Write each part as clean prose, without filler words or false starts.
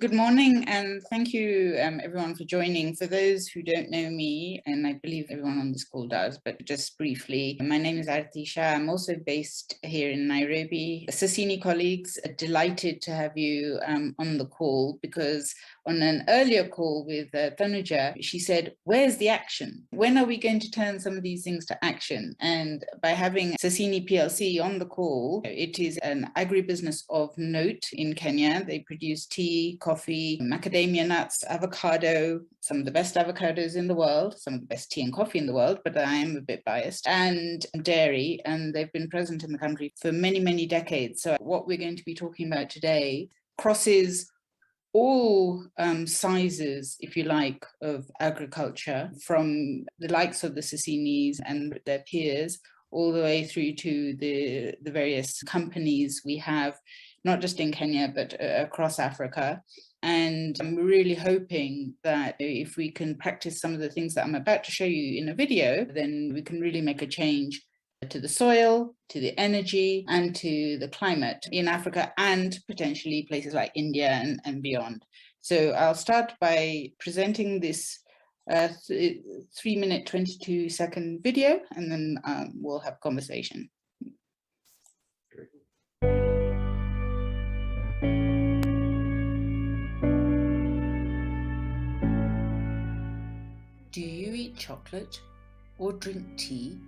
Good morning, and thank you everyone for joining. For those who don't know me, and I believe everyone on this call does, but just briefly, my name is Aarti Shah. I'm also based here in Nairobi. Sassini colleagues, delighted to have you on the call, because on an earlier call with Tanuja, she said, where's the action? When are we going to turn some of these things to action? And by having Sassini PLC on the call, it is an agribusiness of note in Kenya. They produce tea, coffee, macadamia nuts, avocado, some of the best avocados in the world, some of the best tea and coffee in the world, but I am a bit biased, and dairy. And they've been present in the country for many, many decades. So what we're going to be talking about today crosses all sizes, if you like, of agriculture, from the likes of the Sassinis and their peers, all the way through to the various companies we have, not just in Kenya, but across Africa. And I'm really hoping that if we can practice some of the things that I'm about to show you in a video, then we can really make a change to the soil, to the energy, and to the climate in Africa, and potentially places like India and beyond. So I'll start by presenting this 3-minute, 22-second video, and then we'll have conversation. Do you eat chocolate or drink tea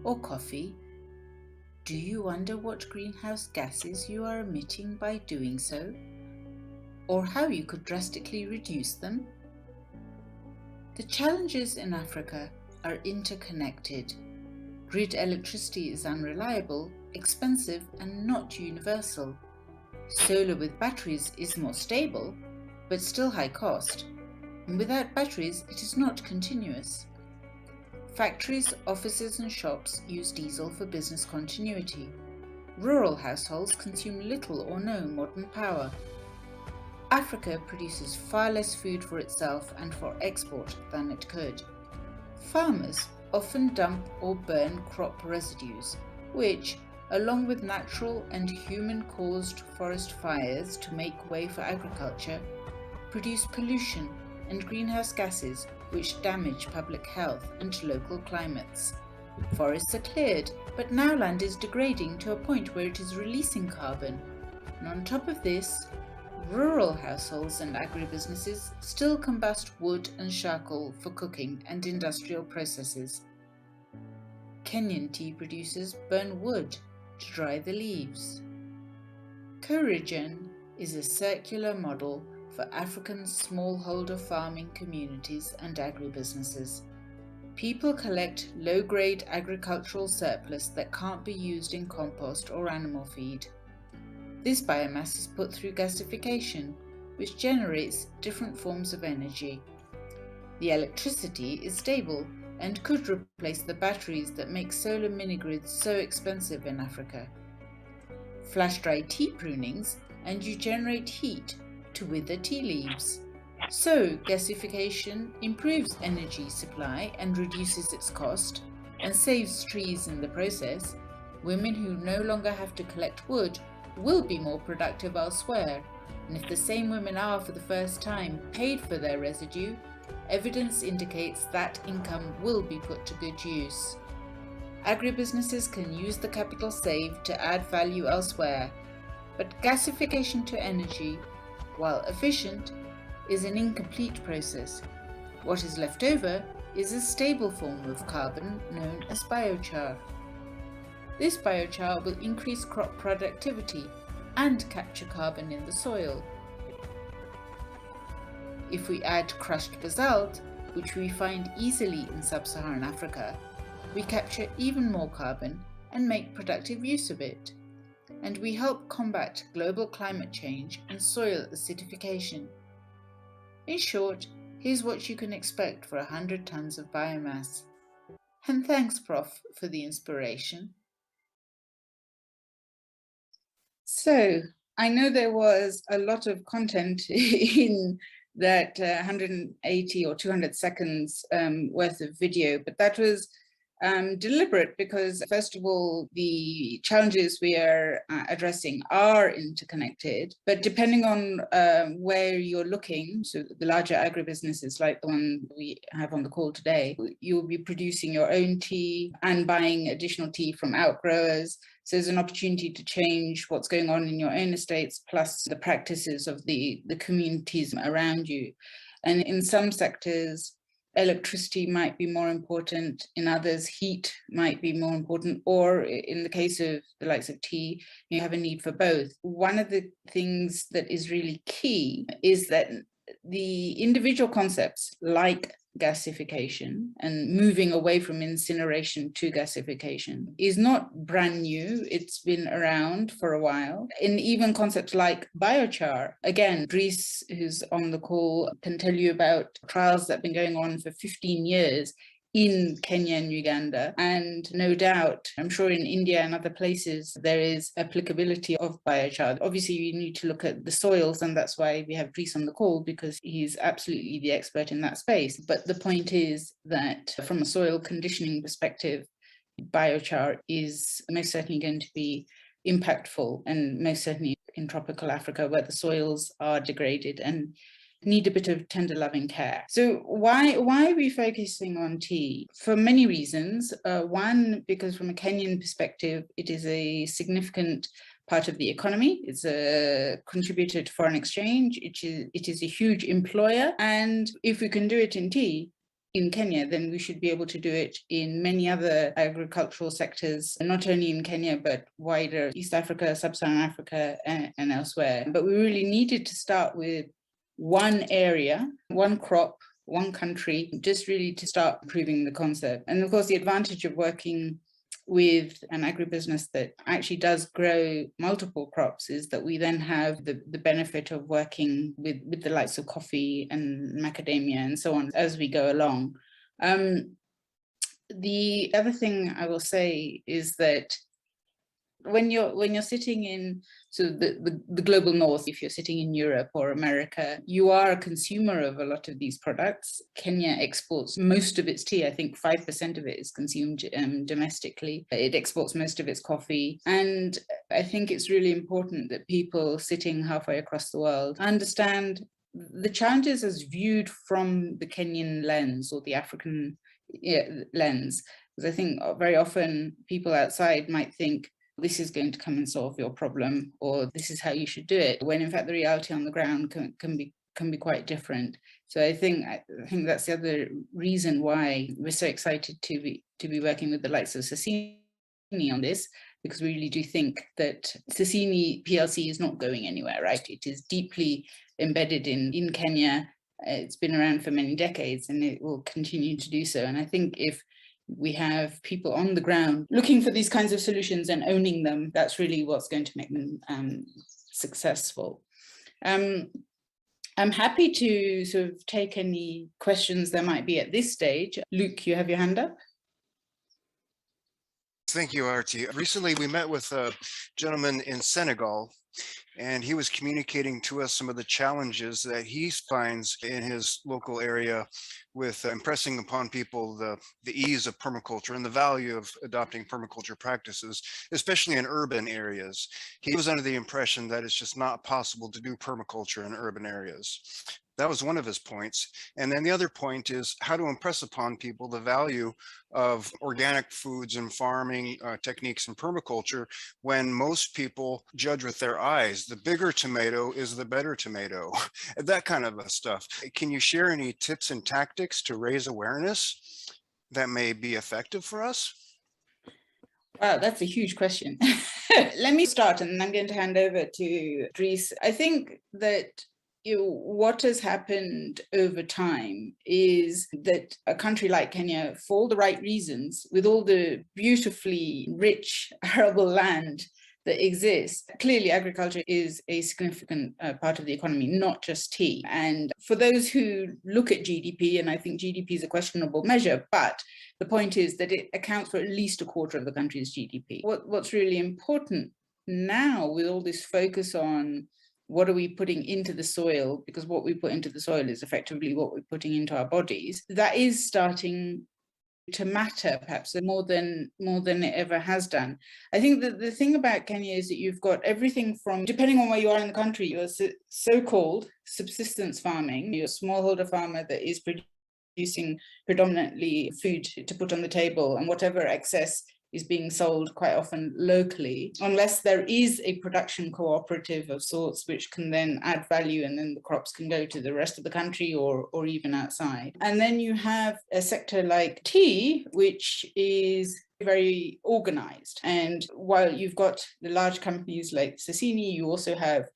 or coffee? Do you wonder what greenhouse gases you are emitting by doing so, or how you could drastically reduce them? The challenges in Africa are interconnected. Grid electricity is unreliable, expensive, and not universal. Solar with batteries is more stable, but still high cost. And without batteries, it is not continuous. Factories, offices, and shops use diesel for business continuity. Rural households consume little or no modern power. Africa produces far less food for itself and for export than it could. Farmers often dump or burn crop residues, which, along with natural and human-caused forest fires to make way for agriculture, produce pollution and greenhouse gases which damage public health and local climates. Forests are cleared, but now land is degrading to a point where it is releasing carbon. And on top of this, rural households and agribusinesses still combust wood and charcoal for cooking and industrial processes. Kenyan tea producers burn wood to dry the leaves. Co-REGEN is a circular model for African smallholder farming communities and agribusinesses. People collect low-grade agricultural surplus that can't be used in compost or animal feed. This biomass is put through gasification, which generates different forms of energy. The electricity is stable and could replace the batteries that make solar mini-grids so expensive in Africa. Flash-dry tea prunings and you generate heat to wither tea leaves. So gasification improves energy supply and reduces its cost and saves trees in the process. Women who no longer have to collect wood will be more productive elsewhere, and if the same women are for the first time paid for their residue, evidence indicates that income will be put to good use. Agribusinesses can use the capital saved to add value elsewhere, but gasification to energy, while efficient, is an incomplete process. What is left over is a stable form of carbon known as biochar. This biochar will increase crop productivity and capture carbon in the soil. If we add crushed basalt, which we find easily in sub-Saharan Africa, we capture even more carbon and make productive use of it. And we help combat global climate change and soil acidification. In short, here's what you can expect for 100 tons of biomass. And thanks, Prof, for the inspiration. So, I know there was a lot of content in that 180 or 200 seconds worth of video, but that was deliberate because, first of all, the challenges we are addressing are interconnected, but depending on where you're looking, so the larger agribusinesses like the one we have on the call today, you'll be producing your own tea and buying additional tea from outgrowers. So there's an opportunity to change what's going on in your own estates, plus the practices of the communities around you. And in some sectors, electricity might be more important, in others heat might be more important, or in the case of the likes of tea, you have a need for both. One of the things that is really key is that the individual concepts like gasification and moving away from incineration to gasification is not brand new. It's been around for a while. And even concepts like biochar, again, Dries, who's on the call, can tell you about trials that have been going on for 15 years in Kenya and Uganda. And no doubt, I'm sure in India and other places, there is applicability of biochar. Obviously, you need to look at the soils, and that's why we have Dries on the call, because he's absolutely the expert in that space. But the point is that from a soil conditioning perspective, biochar is most certainly going to be impactful, and most certainly in tropical Africa, where the soils are degraded and need a bit of tender loving care. So why are we focusing on tea? For many reasons. One, because from a Kenyan perspective, it is a significant part of the economy. It's a contributor to foreign exchange. It is a huge employer. And if we can do it in tea in Kenya, then we should be able to do it in many other agricultural sectors, not only in Kenya, but wider East Africa, Sub-Saharan Africa, and elsewhere. But we really needed to start with one area, one crop, one country, just really to start improving the concept. And of course, the advantage of working with an agribusiness that actually does grow multiple crops is that we then have the benefit of working with the likes of coffee and macadamia and so on as we go along. The other thing I will say is that when you're sitting in the global north, if you're sitting in Europe or America, you are a consumer of a lot of these products. Kenya exports most of its tea. I think 5% of it is consumed domestically. It exports most of its coffee. And I think it's really important that people sitting halfway across the world understand the challenges as viewed from the Kenyan lens or the African lens. Because I think very often people outside might think, this is going to come and solve your problem, or this is how you should do it, when in fact the reality on the ground can be quite different. So I think that's the other reason why we're so excited to be working with the likes of Sasini on this, because we really do think that Sasini PLC is not going anywhere, right? It is deeply embedded in Kenya. It's been around for many decades, and it will continue to do so. And I think if we have people on the ground looking for these kinds of solutions and owning them, that's really what's going to make them successful. I'm happy to sort of take any questions there might be at this stage. Luke, you have your hand up. Thank you, Aarti. Recently, we met with a gentleman in Senegal, and he was communicating to us some of the challenges that he finds in his local area with impressing upon people the ease of permaculture and the value of adopting permaculture practices, especially in urban areas. He was under the impression that it's just not possible to do permaculture in urban areas. That was one of his points. And then the other point is how to impress upon people the value of organic foods and farming techniques in permaculture when most people judge with their eyes. The bigger tomato is the better tomato, that kind of stuff. Can you share any tips and tactics to raise awareness that may be effective for us? Wow, that's a huge question. Let me start, and then I'm going to hand over to Dries. I think that what has happened over time is that a country like Kenya, for all the right reasons, with all the beautifully rich arable land that exists, clearly agriculture is a significant part of the economy, not just tea. And for those who look at GDP, and I think GDP is a questionable measure, but the point is that it accounts for at least a quarter of the country's GDP. What's really important now, with all this focus on what are we putting into the soil, because what we put into the soil is effectively what we're putting into our bodies, that is starting to matter, perhaps more than it ever has done. I think that the thing about Kenya is that you've got everything from, depending on where you are in the country, your so-called subsistence farming, your smallholder farmer that is producing predominantly food to put on the table, and whatever excess is being sold quite often locally, unless there is a production cooperative of sorts which can then add value, and then the crops can go to the rest of the country or even outside. And then you have a sector like tea, which is very organized. And while you've got the large companies like Sasini, you also have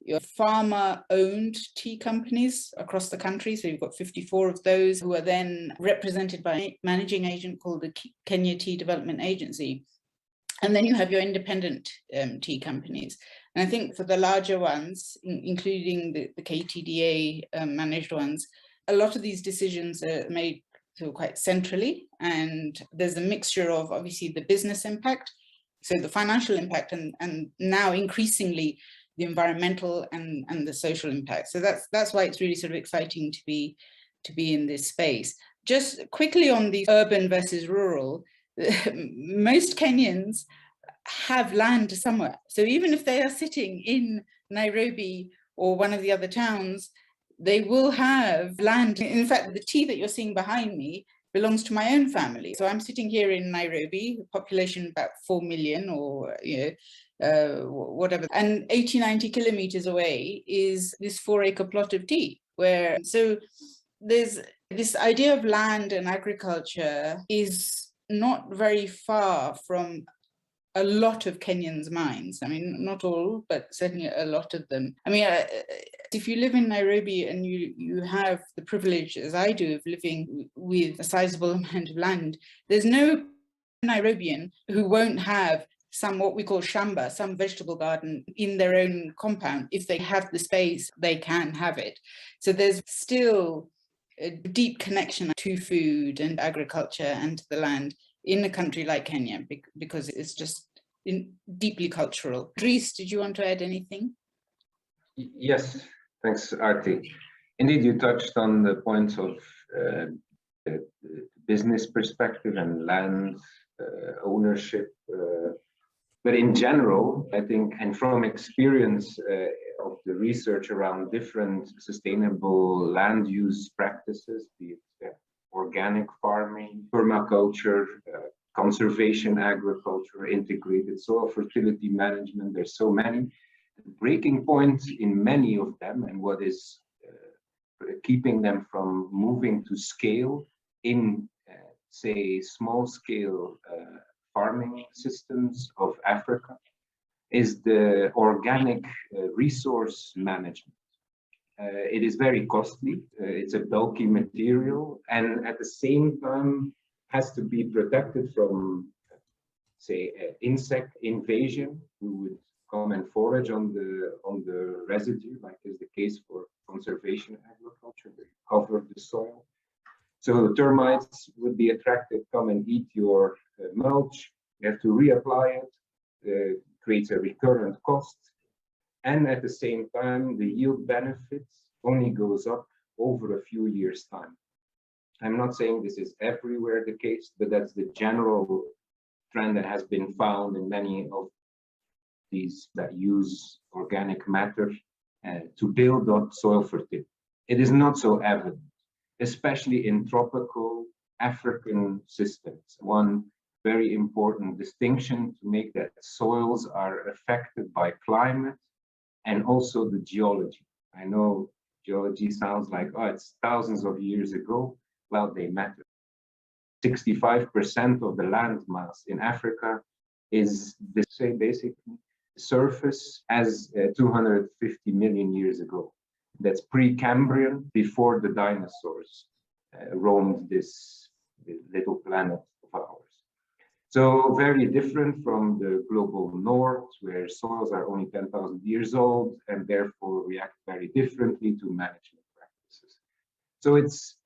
your farmer-owned tea companies across the country. So you've got 54 of those who are then represented by a managing agent called the Kenya Tea Development Agency. And then you have your independent tea companies. And I think for the larger ones, including the KTDA managed ones, a lot of these decisions are made quite centrally. And there's a mixture of obviously the business impact, so the financial impact, and now increasingly the environmental and the social impact. So that's why it's really sort of exciting to be in this space. Just quickly on the urban versus rural, most Kenyans have land somewhere. So even if they are sitting in Nairobi or one of the other towns, they will have land. In fact, the tea that you're seeing behind me belongs to my own family. So I'm sitting here in Nairobi, population about 4 million, or whatever, and 80-90 kilometers away is this 4-acre plot of tea, where so there's this idea of land and agriculture is not very far from a lot of Kenyans' minds. I mean, not all, but certainly a lot of them. I mean, if you live in Nairobi and you have the privilege, as I do, of living with a sizable amount of land, there's no Nairobian who won't have some what we call shamba, some vegetable garden in their own compound. If they have the space, they can have it. So there's still a deep connection to food and agriculture and to the land in a country like Kenya, because it's just deeply cultural. Dries, did you want to add anything? Yes, thanks, Aarti. Indeed, you touched on the points of the business perspective and land ownership. But in general, I think, and from experience of the research around different sustainable land use practices, be it organic farming, permaculture, conservation agriculture, integrated soil fertility management, there's so many. The breaking points in many of them, and what is keeping them from moving to scale in, say, small-scale farming systems of Africa, is the organic resource management. It is very costly, it's a bulky material, and at the same time has to be protected from, say, insect invasion, who would come and forage on the residue, like is the case for conservation agriculture. They cover the soil. So the termites would be attracted, come and eat your mulch. You have to reapply it, creates a recurrent cost. And at the same time, the yield benefits only goes up over a few years' time. I'm not saying this is everywhere the case, but that's the general trend that has been found in many of these that use organic matter to build up soil fertility. It is not so evident, especially in tropical African systems. One very important distinction to make, that soils are affected by climate and also the geology. I know geology sounds like, oh, it's thousands of years ago. Well, they matter. 65% of the land mass in Africa is, say, basically surface as 250 million years ago. That's Precambrian, before the dinosaurs roamed this little planet of ours. So very different from the global north, where soils are only 10,000 years old and therefore react very differently to management practices. So it's,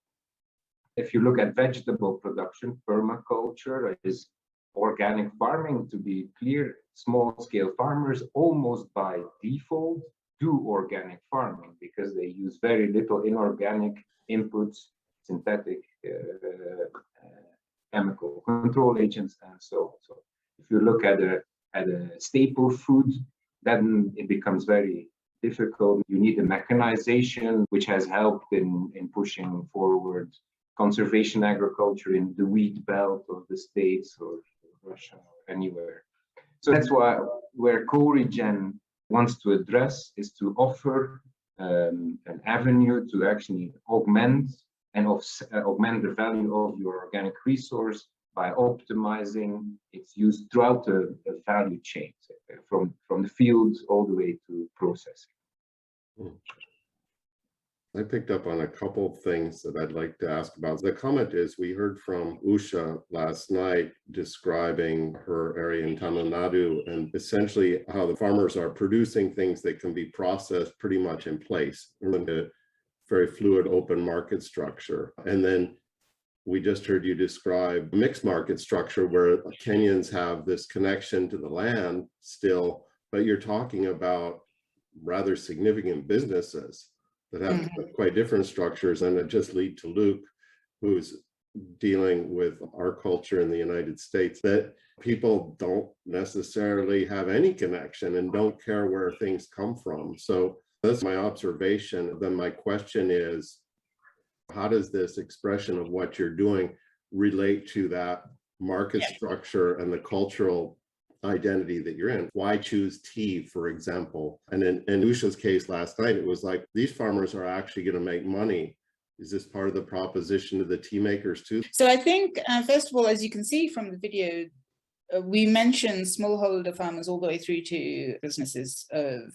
if you look at vegetable production, permaculture is organic farming, to be clear. Small-scale farmers almost by default do organic farming because they use very little inorganic inputs, synthetic chemical control agents, and so on. So if you look at a staple food, then it becomes very difficult. You need the mechanization, which has helped in pushing forward conservation agriculture in the wheat belt of the States or Russia or anywhere. So that's where Co-REGEN wants to address, is to offer an avenue to actually augment the value of your organic resource by optimizing its use throughout the value chain, from the fields all the way to processing. I picked up on a couple of things that I'd like to ask about. The comment is, we heard from Usha last night describing her area in Tamil Nadu and essentially how the farmers are producing things that can be processed pretty much in place in a very fluid open market structure. And then we just heard you describe mixed market structure where Kenyans have this connection to the land still, but you're talking about rather significant businesses that have quite different structures. And it just lead to Luke, who's dealing with our culture in the United States, that people don't necessarily have any connection and don't care where things come from. So that's my observation. Then my question is, how does this expression of what you're doing relate to that market structure and the cultural identity that you're in? Why choose tea, for example? And in Usha's case last night, it was like, these farmers are actually going to make money. Is this part of the proposition to the tea makers too? So I think, first of all, as you can see from the video, we mentioned smallholder farmers all the way through to businesses of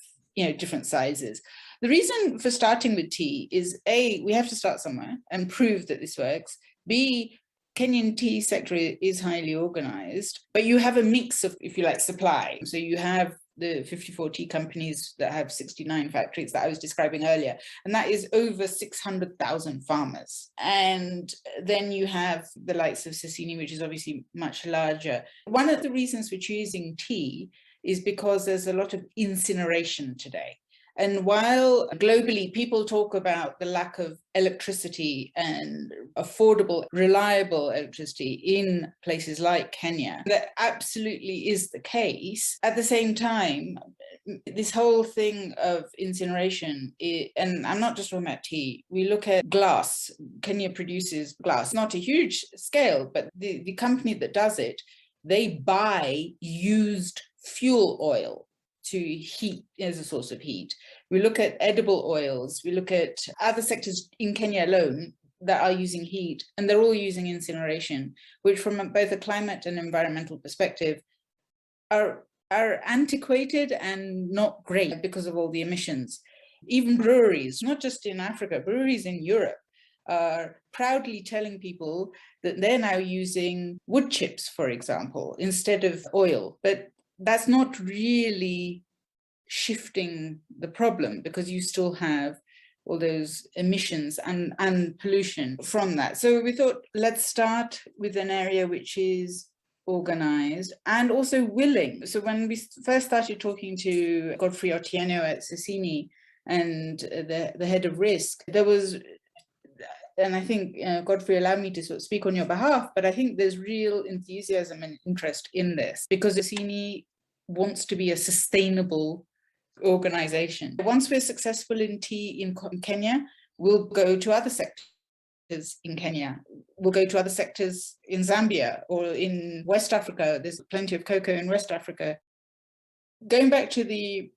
different sizes. The reason for starting with tea is A, we have to start somewhere and prove that this works. B, Kenyan tea sector is highly organized, but you have a mix of, if you like, supply. So you have the 54 tea companies that have 69 factories that I was describing earlier, and that is over 600,000 farmers. And then you have the likes of Sasini, which is obviously much larger. One of the reasons for choosing tea is because there's a lot of incineration today. And while globally people talk about the lack of electricity and affordable, reliable electricity in places like Kenya, that absolutely is the case. At the same time, this whole thing of incineration, and I'm not just talking about tea, we look at glass. Kenya produces glass, not a huge scale, but the company that does it, they buy used fuel oil to heat as a source of heat. We look at edible oils, we look at other sectors in Kenya alone that are using heat, and they're all using incineration, which from both a climate and environmental perspective are antiquated and not great because of all the emissions. Even breweries, not just in Africa, breweries in Europe are proudly telling people that they're now using wood chips, for example, instead of oil. But that's not really shifting the problem, because you still have all those emissions and pollution from that. So we thought, let's start with an area which is organized and also willing. So when we first started talking to Godfrey Otieno at Sasini and the head of risk, there was, and I think Godfrey allowed me to sort of speak on your behalf, but I think there's real enthusiasm and interest in this because Sasini wants to be a sustainable organization. Once we're successful in tea in Kenya, we'll go to other sectors in Kenya. We'll go to other sectors in Zambia or in West Africa. There's plenty of cocoa in West Africa. Going back to the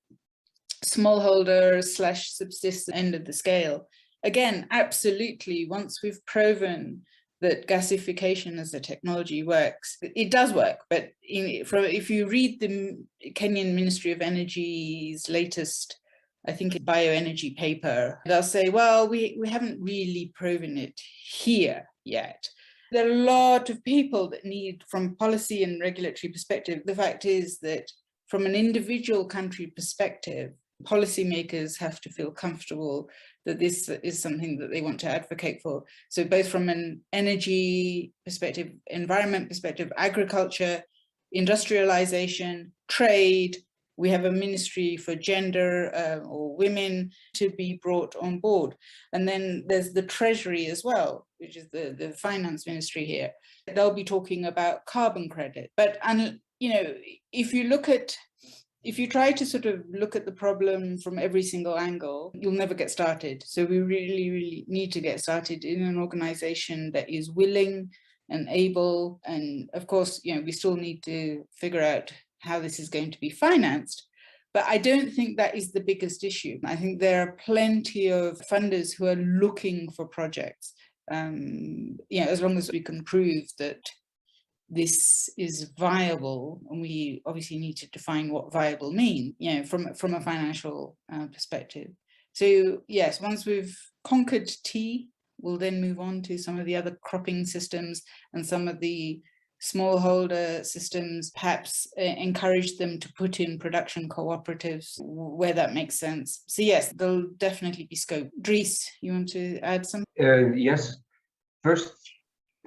smallholder / subsistence end of the scale, again, absolutely, once we've proven that gasification as a technology works, it does work. But if you read the Kenyan Ministry of Energy's latest, I think, bioenergy paper, they'll say, well, we haven't really proven it here yet. There are a lot of people that need, from policy and regulatory perspective, the fact is that from an individual country perspective, policymakers have to feel comfortable that this is something that they want to advocate for. So both from an energy perspective, environment perspective, agriculture, industrialization, trade, We have a ministry for gender or women to be brought on board. And then there's the Treasury as well, which is the finance ministry here. They'll be talking about carbon credit. But, you know, if you try to sort of look at the problem from every single angle, you'll never get started. So we really, really need to get started in an organization that is willing and able. And of course, you know, we still need to figure out how this is going to be financed. But I don't think that is the biggest issue. I think there are plenty of funders who are looking for projects. You know, as long as we can prove that this is viable, and we obviously need to define what viable means, you know, from a financial perspective. So yes, once we've conquered tea, we'll then move on to some of the other cropping systems and some of the smallholder systems, perhaps encourage them to put in production cooperatives where that makes sense. So yes, there'll definitely be scope. Dries, you want to add something? Yes. First,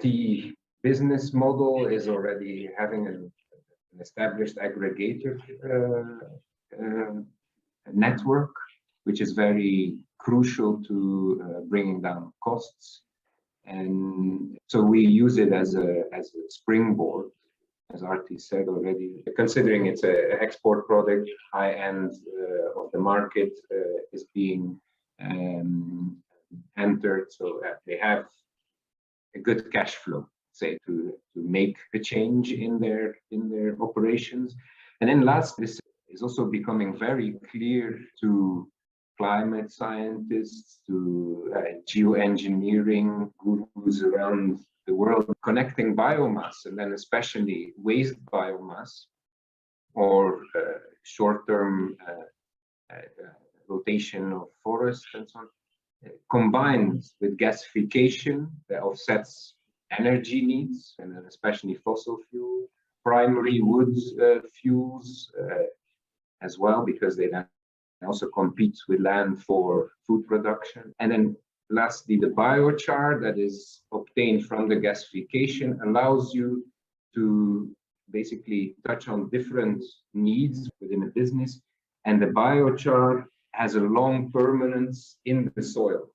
the business model is already having an established aggregator network, which is very crucial to bringing down costs. And so we use it as a springboard, as Aarti said already. Considering it's an export product, high end of the market is being entered, so they have a good cash flow, say, to make a change in their operations. And then last, this is also becoming very clear to climate scientists, to geoengineering gurus around the world, connecting biomass, and then especially waste biomass or short-term rotation of forests and so on, combined with gasification that offsets energy needs, and then especially fossil fuel, primary wood fuels as well, because they then also compete with land for food production. And then lastly, the biochar that is obtained from the gasification allows you to basically touch on different needs within a business. And the biochar has a long permanence in the soil.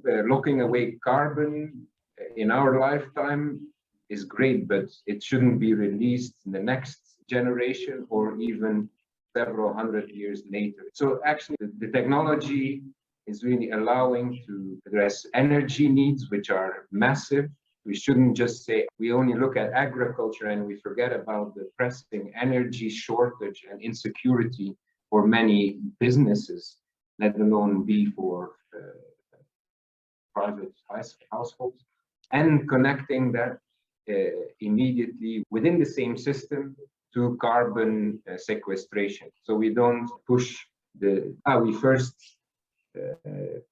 Locking away carbon in our lifetime is great, but it shouldn't be released in the next generation or even several hundred years later. So actually, the technology is really allowing to address energy needs, which are massive. We shouldn't just say we only look at agriculture and we forget about the pressing energy shortage and insecurity for many businesses, let alone be for private households, and connecting that immediately within the same system to carbon sequestration. So we don't push we first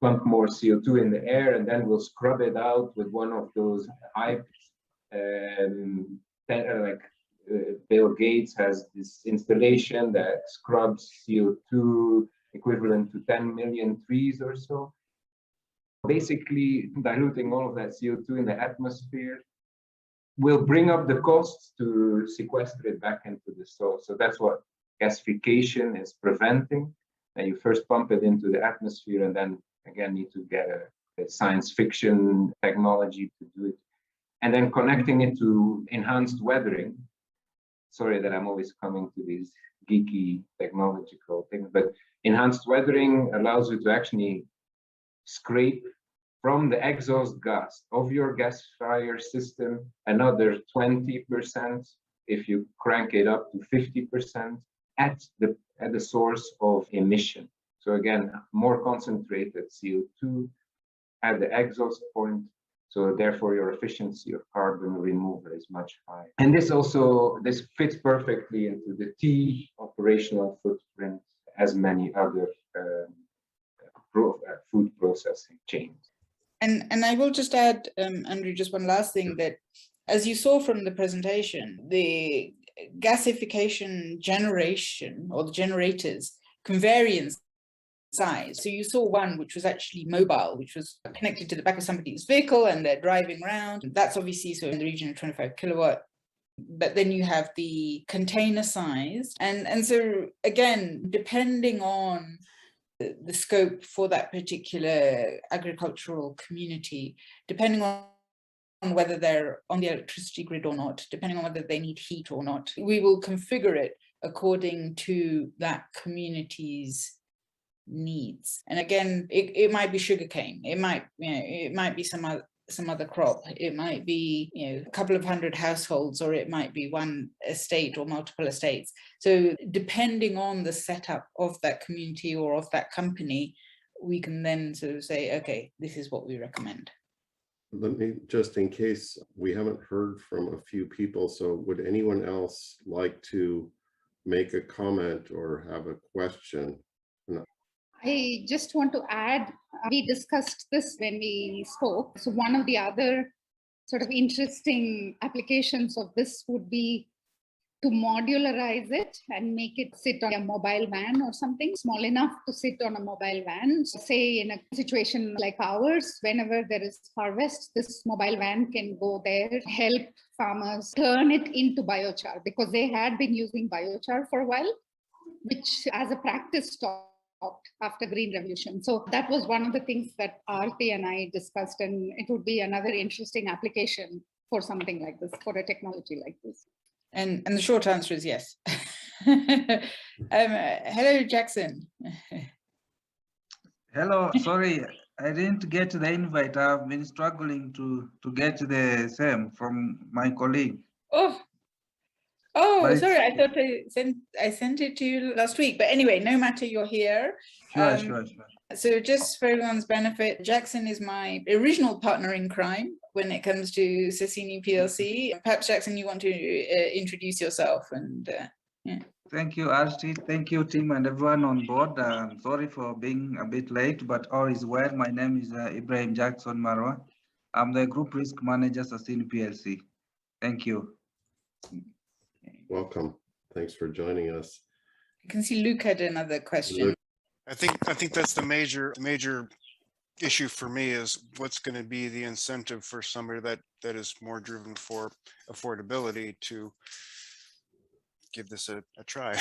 pump more CO2 in the air and then we'll scrub it out with one of those hyped, Bill Gates has this installation that scrubs CO2 equivalent to 10 million trees or so. Basically diluting all of that CO2 in the atmosphere will bring up the costs to sequester it back into the soil. So that's what gasification is preventing. And you first pump it into the atmosphere and then again need to get a science fiction technology to do it. And then connecting it to enhanced weathering. Sorry that I'm always coming to these geeky technological things, but enhanced weathering allows you to actually scrape from the exhaust gas of your gasifier system another 20% if you crank it up to 50% at the source of emission. So again, more concentrated CO2 at the exhaust point. So therefore your efficiency of carbon removal is much higher. And this fits perfectly into the tea operational footprint as many other food processing chains. And I will just add, Andrew, just one last thing, that as you saw from the presentation, the gasification generation or the generators can vary in size. So you saw one which was actually mobile, which was connected to the back of somebody's vehicle and they're driving around. That's obviously so in the region of 25 kilowatt. but then you have the container size. And so again, depending on the scope for that particular agricultural community, depending on whether they're on the electricity grid or not, depending on whether they need heat or not, we will configure it according to that community's needs. And again, it might be sugarcane, it might be some other crop, it might be a couple of hundred households, or it might be one estate or multiple estates. So depending on the setup of that community or of that company, we can then sort of say, okay, this is what we recommend. Let me, just in case we haven't heard from a few people, so would anyone else like to make a comment or have a question? I just want to add, we discussed this when we spoke. So one of the other sort of interesting applications of this would be to modularize it and make it sit on a mobile van or something small enough to sit on a mobile van. So say in a situation like ours, whenever there is harvest, this mobile van can go there, help farmers turn it into biochar, because they had been using biochar for a while, which as a practice stopped after Green Revolution. So that was one of the things that Aarti and I discussed, and it would be another interesting application for something like this, for a technology like this. And the short answer is yes. Hello, Jackson. Hello, sorry, I didn't get the invite. I've been struggling to get the same from my colleague. Oh, sorry, I thought I sent it to you last week. But anyway, no matter, you're here. Sure. So just for everyone's benefit, Jackson is my original partner in crime when it comes to Sassini PLC. Perhaps, Jackson, you want to introduce yourself and yeah. Thank you, Aarti. Thank you, team, and everyone on board. Sorry for being a bit late, but all is well. My name is Ibrahim Jackson Marwa. I'm the Group Risk Manager, Sassini PLC. Thank you. Welcome. Thanks for joining us. I can see Luke had another question. I think that's the major issue for me, is what's going to be the incentive for somebody that is more driven for affordability to give this a try.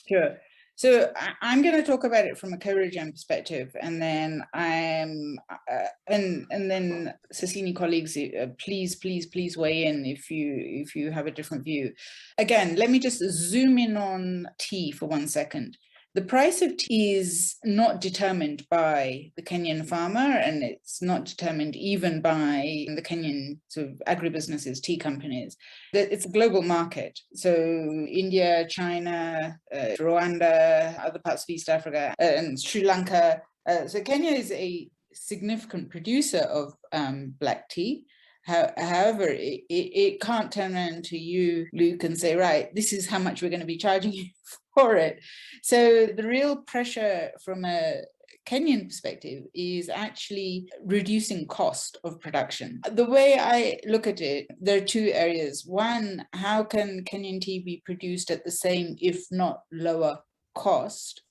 Sure. So I'm going to talk about it from a Co-REGEN perspective, and then and then Sassini colleagues, please weigh in if you have a different view. Again, let me just zoom in on tea for 1 second. The price of tea is not determined by the Kenyan farmer, and it's not determined even by the Kenyan sort of agribusinesses, tea companies. It's a global market. So India, China, Rwanda, other parts of East Africa, and Sri Lanka. So Kenya is a significant producer of black tea. However, it can't turn around to you, Luke, and say, right, this is how much we're going to be charging you for it. So the real pressure from a Kenyan perspective is actually reducing cost of production. The way I look at it, there are two areas. One, how can Kenyan tea be produced at the same, if not lower cost?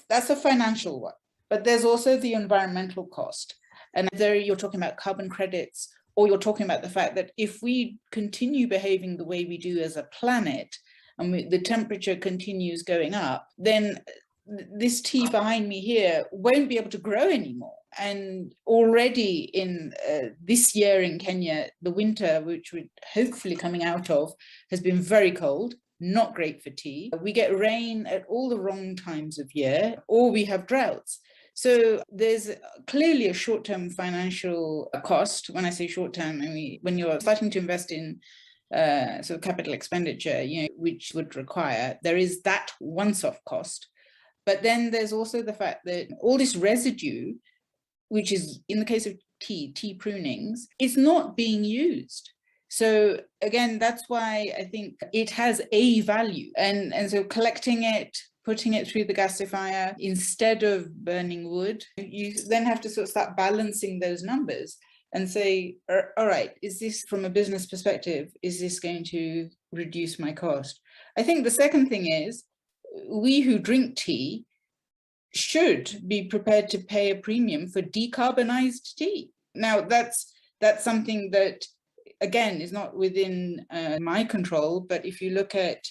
That's a financial one. But there's also the environmental cost. And there you're talking about carbon credits, or you're talking about the fact that if we continue behaving the way we do as a planet, and the temperature continues going up, then this tea behind me here won't be able to grow anymore. And already in this year in Kenya, the winter, which we're hopefully coming out of, has been very cold, not great for tea. We get rain at all the wrong times of year, or we have droughts. So there's clearly a short-term financial cost. When I say short-term, I mean, when you're starting to invest in sort of capital expenditure, which would require, there is that once-off cost. But then there's also the fact that all this residue, which is in the case of tea prunings, is not being used. So again, that's why I think it has a value. And so collecting it, putting it through the gasifier instead of burning wood, you then have to sort of start balancing those numbers and say, all right, is this, from a business perspective, is this going to reduce my cost? I think the second thing is, we who drink tea should be prepared to pay a premium for decarbonized tea. Now, that's something that again, is not within my control, but if you look at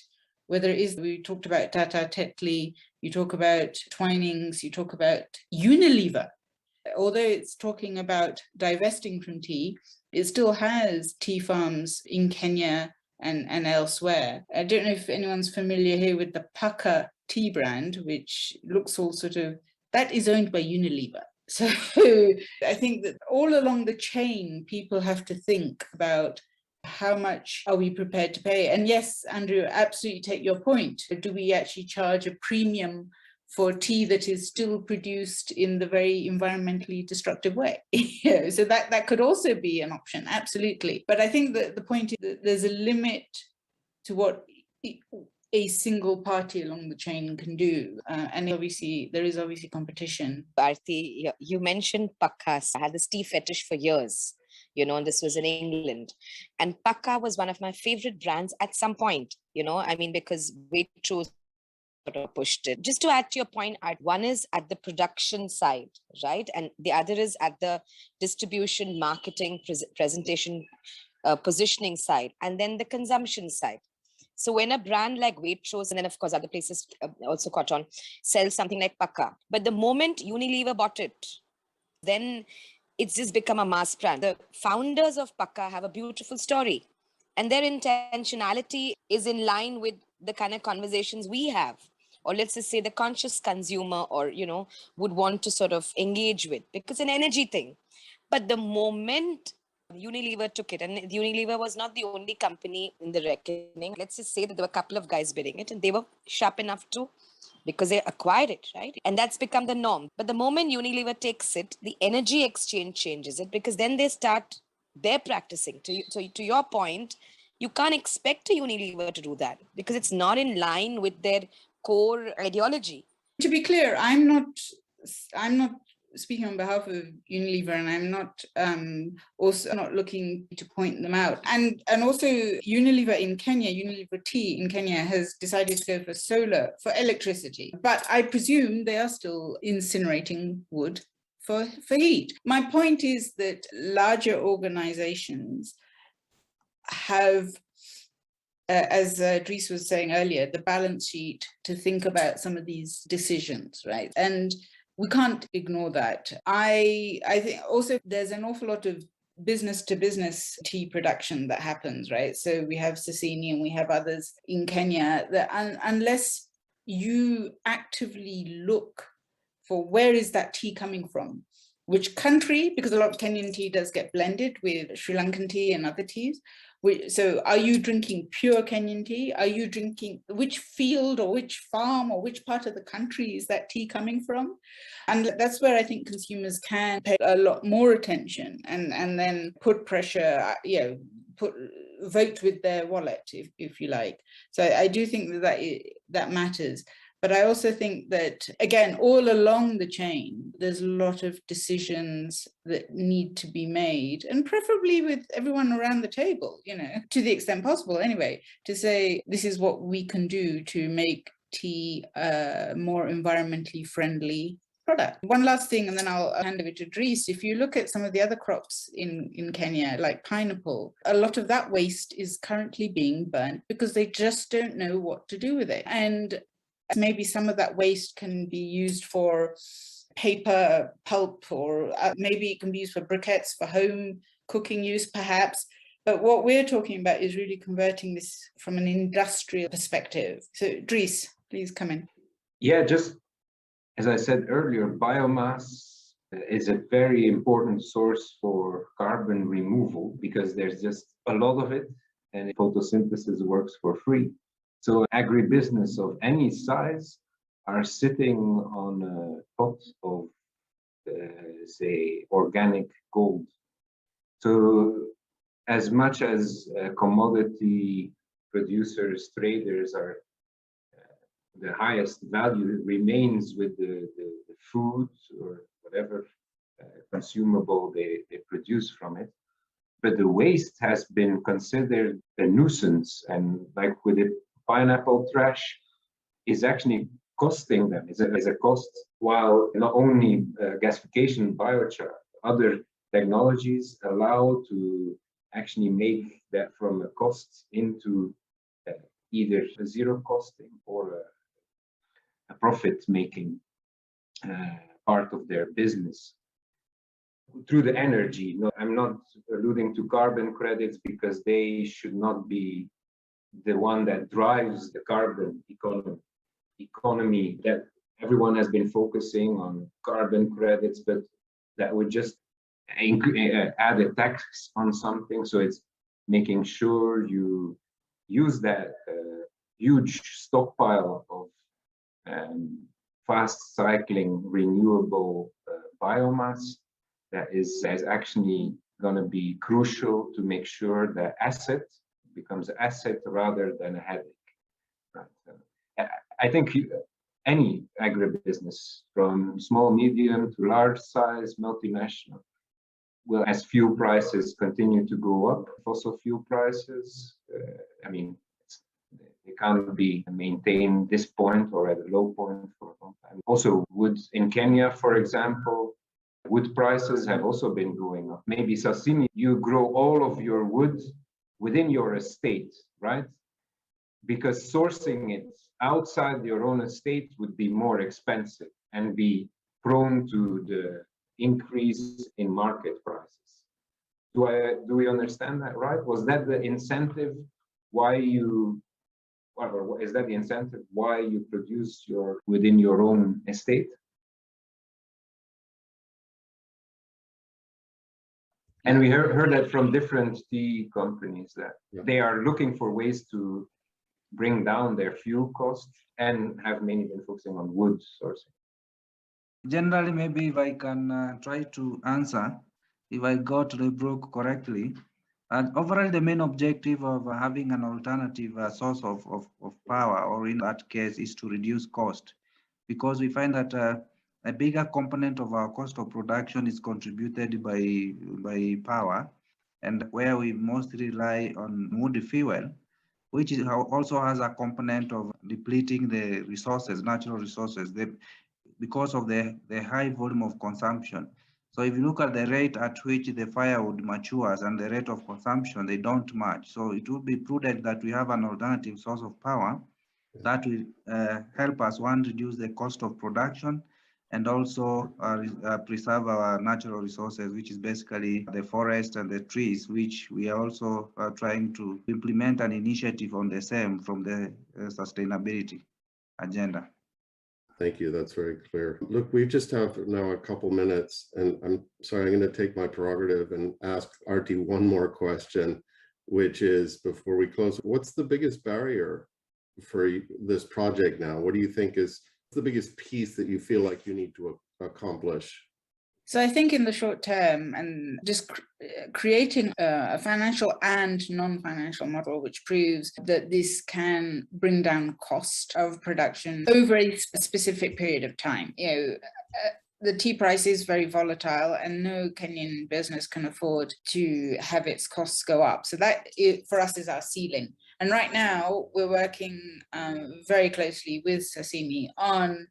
whether it is, we talked about Tata Tetley, you talk about Twinings, you talk about Unilever, although it's talking about divesting from tea, it still has tea farms in Kenya and elsewhere. I don't know if anyone's familiar here with the Paka tea brand, which looks all sort of, that is owned by Unilever. So I think that all along the chain, people have to think about how much are we prepared to pay? And yes, Andrew, absolutely take your point. Do we actually charge a premium for tea that is still produced in the very environmentally destructive way? So that could also be an option, absolutely. But I think that the point is that there's a limit to what a single party along the chain can do. And obviously, there is obviously competition. Aarti, you mentioned Pakkas. I had this tea fetish for years, and this was in England. And Pakka was one of my favorite brands at some point, because Waitrose sort of pushed it. Just to add to your point, one is at the production side, right? And the other is at the distribution, marketing, presentation, positioning side, and then the consumption side. So when a brand like Waitrose, and then of course other places also caught on, sells something like Pakka, but the moment Unilever bought it, then it's just become a mass brand. The founders of Pakka have a beautiful story, and their intentionality is in line with the kind of conversations we have, or let's just say the conscious consumer, or, would want to sort of engage with, because it's an energy thing. But the moment Unilever took it, and Unilever was not the only company in the reckoning. Let's just say that there were a couple of guys bidding it, and they were sharp enough to, because they acquired it, right? And that's become the norm. But the moment Unilever takes it, the energy exchange changes it, because then they start their practicing. So to your point, you can't expect a Unilever to do that, because it's not in line with their core ideology. To be clear, I'm not speaking on behalf of Unilever, and I'm not also not looking to point them out. And also Unilever in Kenya, Unilever Tea in Kenya has decided to go for solar, for electricity. But I presume they are still incinerating wood for heat. My point is that larger organizations have, as Dries was saying earlier, the balance sheet to think about some of these decisions, right? And we can't ignore that. I think also there's an awful lot of business to business tea production that happens, right? So we have Sasini and we have others in Kenya that unless you actively look for where is that tea coming from, which country, because a lot of Kenyan tea does get blended with Sri Lankan tea and other teas. So are you drinking pure Kenyan tea? Are you drinking, which field or which farm or which part of the country is that tea coming from? And that's where I think consumers can pay a lot more attention and then put pressure, vote with their wallet, if you like. So I do think that matters. But I also think that, again, all along the chain, there's a lot of decisions that need to be made, and preferably with everyone around the table, to the extent possible anyway, to say this is what we can do to make tea a more environmentally friendly product. One last thing, and then I'll hand over to Dries. If you look at some of the other crops in Kenya, like pineapple, a lot of that waste is currently being burnt because they just don't know what to do with it. And maybe some of that waste can be used for paper pulp, or maybe it can be used for briquettes for home cooking use, perhaps. But what we're talking about is really converting this from an industrial perspective. So Dries, please come in. Yeah, just as I said earlier, biomass is a very important source for carbon removal because there's just a lot of it, and photosynthesis works for free. So agribusiness of any size are sitting on a pot of, say, organic gold. So as much as commodity producers, traders are the highest value remains with the food or whatever consumable they produce from it. But the waste has been considered a nuisance, and like with the pineapple trash is actually costing them, is a cost, while not only gasification, biochar, other technologies allow to actually make that from a cost into either a zero costing or a profit making part of their business through the energy. No, I'm not alluding to carbon credits because they should not be the one that drives the carbon economy that everyone has been focusing on carbon credits, but that would just add a tax on something. So it's making sure you use that huge stockpile of fast cycling renewable biomass that is actually going to be crucial to make sure the asset becomes an asset rather than a headache. Right? I think any agribusiness, from small, medium to large size, multinational, will, as fuel prices continue to go up, fossil fuel prices, I mean, they can't be maintained this point or at a low point for a long time. Also, wood in Kenya, for example, wood prices have also been going up. Maybe Sasini, you grow all of your wood within your estate, right? Because sourcing it outside your own estate would be more expensive and be prone to the increase in market prices. Do we understand that right? Was that the incentive why you, or is that the incentive why you produce your within your own estate? And we heard that from different tea companies that they are looking for ways to bring down their fuel costs and have mainly been focusing on wood sourcing. Generally, maybe if I can try to answer, if I got Rebrook correctly, overall the main objective of having an alternative source of power, or in that case, is to reduce cost, because we find that a bigger component of our cost of production is contributed by power, and where we mostly rely on wood fuel, which is also has a component of depleting the resources, natural resources, because of the high volume of consumption. So if you look at the rate at which the firewood matures and the rate of consumption, they don't match. So it would be prudent that we have an alternative source of power that will help us, one, reduce the cost of production, and also preserve our natural resources, which is basically the forest and the trees, which we are also trying to implement an initiative on the same from the sustainability agenda. Thank you. That's very clear. Look, we just have now a couple minutes, and I'm sorry, I'm going to take my prerogative and ask Aarti one more question, which is, before we close, what's the biggest barrier for this project now? What do you think is the biggest piece that you feel like you need to accomplish? So I think in the short term, and just creating a financial and non-financial model which proves that this can bring down cost of production over a specific period of time. You know, the tea price is very volatile, and no Kenyan business can afford to have its costs go up. So that, for us, is our ceiling. And right now we're working very closely with Sasini on,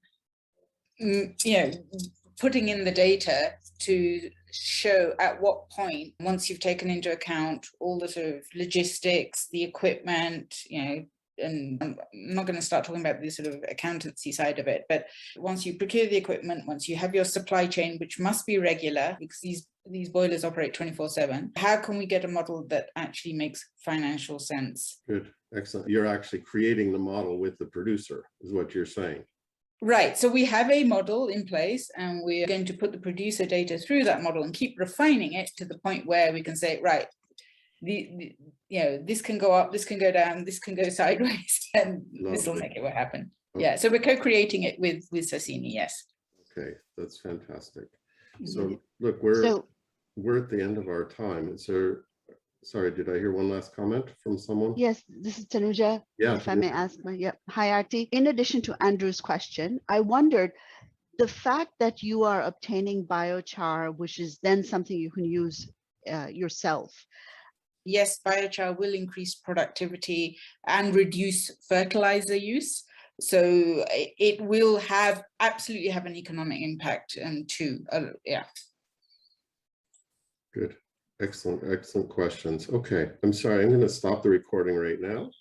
putting in the data to show at what point, once you've taken into account all the sort of logistics, the equipment, and I'm not going to start talking about the sort of accountancy side of it, but once you procure the equipment, once you have your supply chain, which must be regular because these boilers operate 24/7, how can we get a model that actually makes financial sense? Good, excellent. You're actually creating the model with the producer, is what you're saying. Right, so we have a model in place, and we're going to put the producer data through that model and keep refining it to the point where we can say, right, this can go up, this can go down, this can go sideways, and this will make it happen. Okay. Yeah, so we're co-creating it with Sasini, yes. Okay, that's fantastic. So look, we're at the end of our time. Is there, sorry, did I hear one last comment from someone? Yes, this is Tanuja. Yeah, if I may ask hi, Aarti. In addition to Andrew's question, I wondered, the fact that you are obtaining biochar, which is then something you can use yourself. Yes, biochar will increase productivity and reduce fertilizer use. So it will absolutely have an economic impact too. Yeah. Good. Excellent, excellent questions. Okay, I'm sorry, I'm going to stop the recording right now.